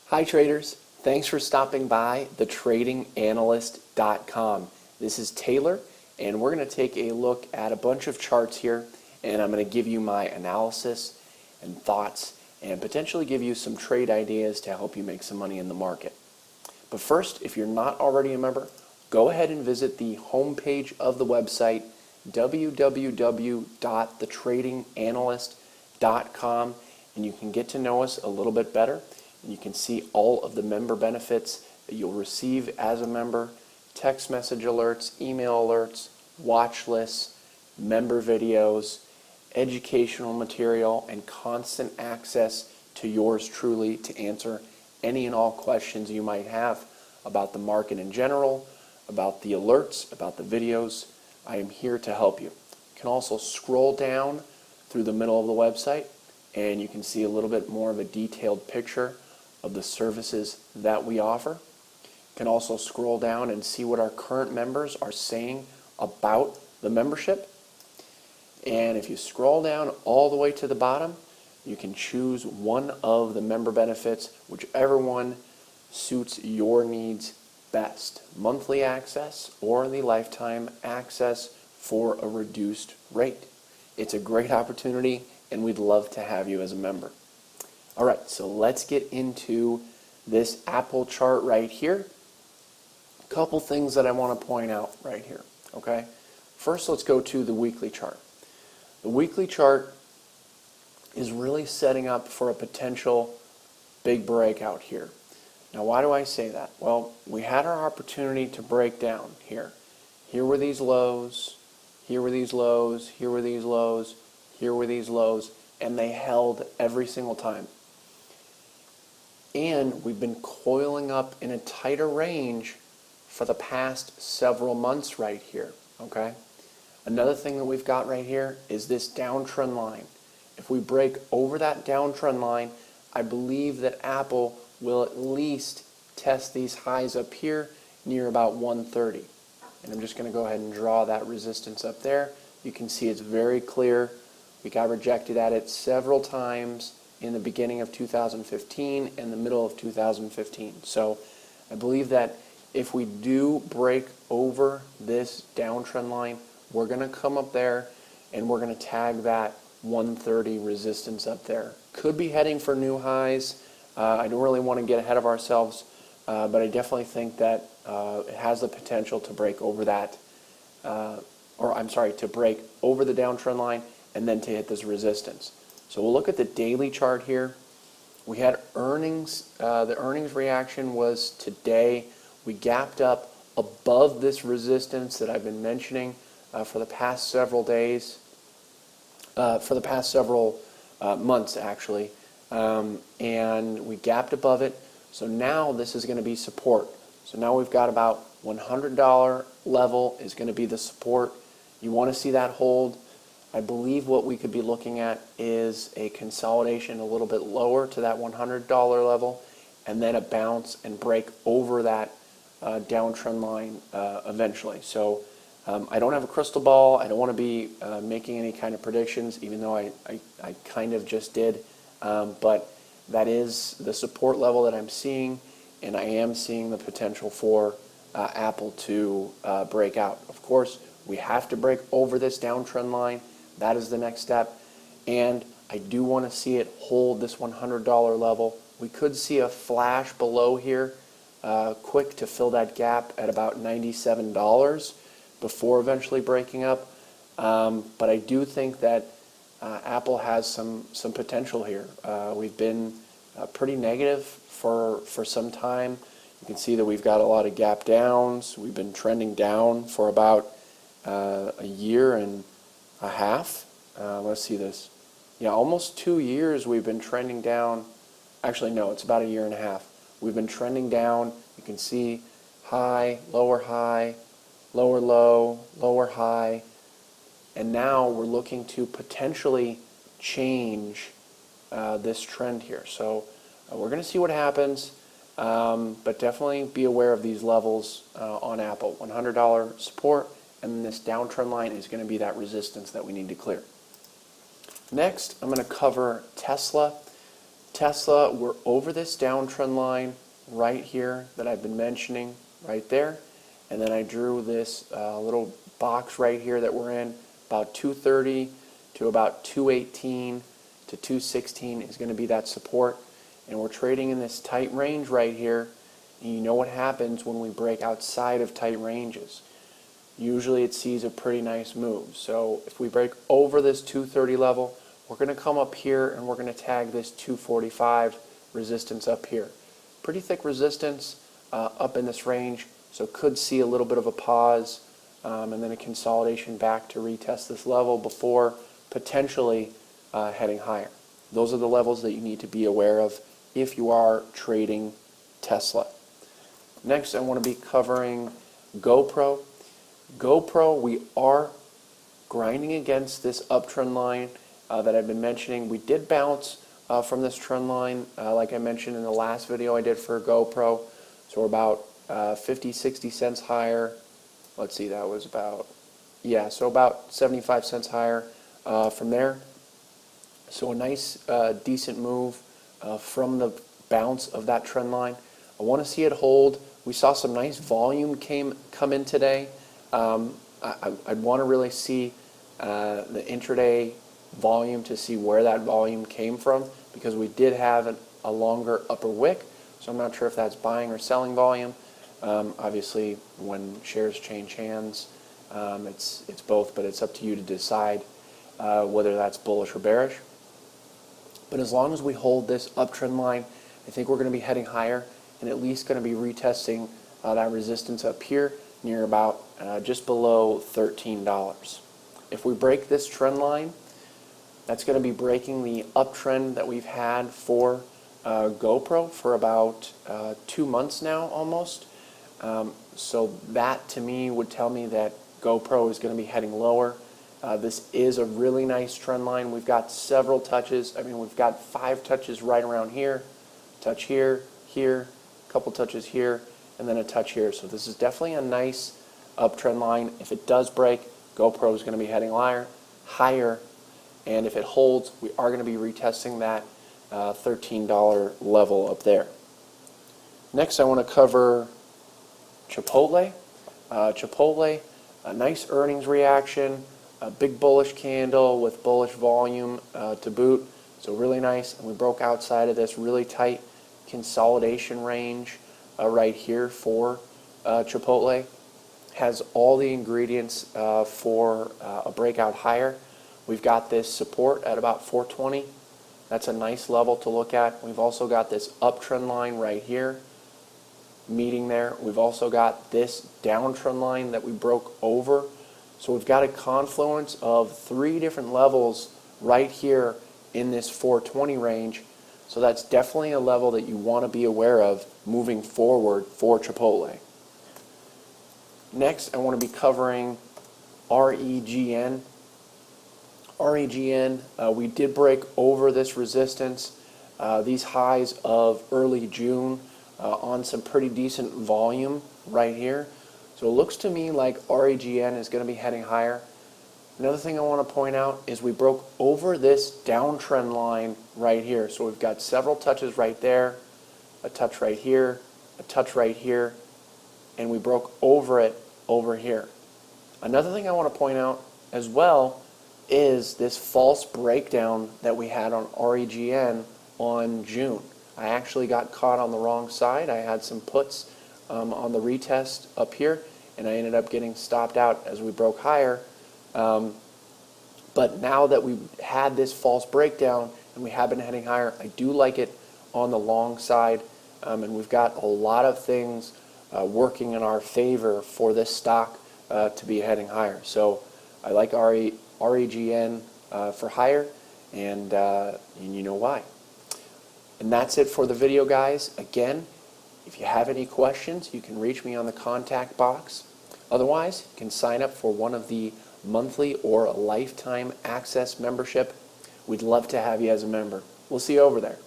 Hi traders, thanks for stopping by thetradinganalyst.com. This is Taylor and we're going to take a look at a bunch of charts here, and I'm going to give you my analysis and thoughts and potentially give you some trade ideas to help you make some money in the market. But first, if you're not already a member, go ahead and visit the homepage of the website www.thetradinganalyst.com, and you can get to know us a little bit better. You can see all of the member benefits that you'll receive as a member: text message alerts, email alerts, watch lists, member videos, educational material, and constant access to yours truly to answer any and all questions you might have about the market in general, about the alerts, about the videos. I am here to help you. You can also scroll down through the middle of the website and you can see a little bit more of a detailed picture of the services that we offer. You can also scroll down and see what our current members are saying about the membership. And if you scroll down all the way to the bottom, you can choose one of the member benefits, whichever one suits your needs best: monthly access or the lifetime access for a reduced rate. It's a great opportunity and we'd love to have you as a member. Alright, so let's get into this Apple chart right here. A couple things that I want to point out right here. Okay, first let's go to the weekly chart. The weekly chart is really setting up for a potential big breakout here. Now, why do I say that? Well, we had our opportunity to break down here. Here were these lows, here were these lows, here were these lows, here were these lows, and they held every single time. And we've been coiling up in a tighter range for the past several months right here. Okay? Another thing that we've got right here is this downtrend line. If we break over that downtrend line, I believe that Apple will at least test these highs up here near about 130. And I'm just going to go ahead and draw that resistance up there. You can see it's very clear. We got rejected at it several times in the beginning of 2015 and the middle of 2015. So I believe that if we do break over this downtrend line, we're going to come up there and we're going to tag that 130 resistance up there. Could be heading for new highs. I don't really want to get ahead of ourselves, but I definitely think that it has the potential to break over that, to break over the downtrend line and then to hit this resistance. So we'll look at the daily chart here. We had earnings. The earnings reaction was today. We gapped up above this resistance that I've been mentioning for the past several days, for the past several months actually, and we gapped above it. So now this is going to be support. So now we've got about $100 level is going to be the support. You want to see that hold. I believe what we could be looking at is a consolidation a little bit lower to that $100 level, and then a bounce and break over that downtrend line eventually. So I don't have a crystal ball. I don't want to be making any kind of predictions, even though I kind of just did. But that is the support level that I'm seeing, and I am seeing the potential for Apple to break out. Of course, we have to break over this downtrend line. That is the next step, and I do want to see it hold this $100 level. We could see a flash below here, quick to fill that gap at about $97 before eventually breaking up. But I do think that Apple has some potential here. We've been pretty negative for some time. You can see that we've got a lot of gap downs. We've been trending down for about a year and a half. Let's see this. Yeah, almost 2 years we've been trending down. Actually, no, it's about a year and a half. We've been trending down. You can see high, lower, lower low, lower high. And now we're looking to potentially change this trend here. So we're going to see what happens, but definitely be aware of these levels on Apple. $100 support, and this downtrend line is going to be that resistance that we need to clear. Next, I'm going to cover Tesla. Tesla, we're over this downtrend line right here that I've been mentioning right there. And then I drew this little box right here that we're in, about 230 to about 218 to 216 is going to be that support. And we're trading in this tight range right here. And you know what happens when we break outside of tight ranges. Usually it sees a pretty nice move. So if we break over this 230 level, we're going to come up here and we're going to tag this 245 resistance up here. Pretty thick resistance up in this range, so could see a little bit of a pause and then a consolidation back to retest this level before potentially heading higher. Those are the levels that you need to be aware of if you are trading Tesla. Next, I want to be covering GPRO. GPRO, we are grinding against this uptrend line that I've been mentioning. We did bounce from this trend line, like I mentioned in the last video I did for GPRO. So we're about 50, 60 cents higher. Let's see, that was about, yeah, so about 75 cents higher from there. So a nice, decent move from the bounce of that trend line. I want to see it hold. We saw some nice volume come in today. I'd want to really see the intraday volume to see where that volume came from, because we did have a longer upper wick, so I'm not sure if that's buying or selling volume. Obviously, when shares change hands, it's both, but it's up to you to decide whether that's bullish or bearish. But as long as we hold this uptrend line, I think we're going to be heading higher and at least going to be retesting that resistance up here near about just below $13. If we break this trend line, that's going to be breaking the uptrend that we've had for GPRO for about 2 months now almost. So that to me would tell me that GPRO is going to be heading lower. This is a really nice trend line. We've got several touches. I mean, we've got 5 touches right around here, touch here, here, a couple touches here, and then a touch here. So this is definitely a nice uptrend line. If it does break, GPRO is going to be heading higher, and if it holds, we are going to be retesting that $13 level up there. Next, I want to cover Chipotle. Chipotle, a nice earnings reaction, a big bullish candle with bullish volume to boot, so really nice. And we broke outside of this really tight consolidation range right here for Chipotle. Has all the ingredients for a breakout higher. We've got this support at about 420. That's a nice level to look at. We've also got this uptrend line right here meeting there. We've also got this downtrend line that we broke over. So we've got a confluence of 3 different levels right here in this 420 range. So that's definitely a level that you want to be aware of moving forward for Chipotle. Next, I want to be covering REGN. REGN, we did break over this resistance, these highs of early June on some pretty decent volume right here. So it looks to me like REGN is going to be heading higher. Another thing I want to point out is we broke over this downtrend line right here. So we've got several touches right there, a touch right here, a touch right here, and we broke over it over here. Another thing I want to point out as well is this false breakdown that we had on REGN on June. I actually got caught on the wrong side. I had some puts on the retest up here, and I ended up getting stopped out as we broke higher. But now that we've had this false breakdown and we have been heading higher, I do like it on the long side, and we've got a lot of things working in our favor for this stock to be heading higher. So I like REGN for higher, and you know why. And that's it for the video, guys. Again, if you have any questions, you can reach me on the contact box. Otherwise, you can sign up for one of the monthly or lifetime access membership. We'd love to have you as a member. We'll see you over there.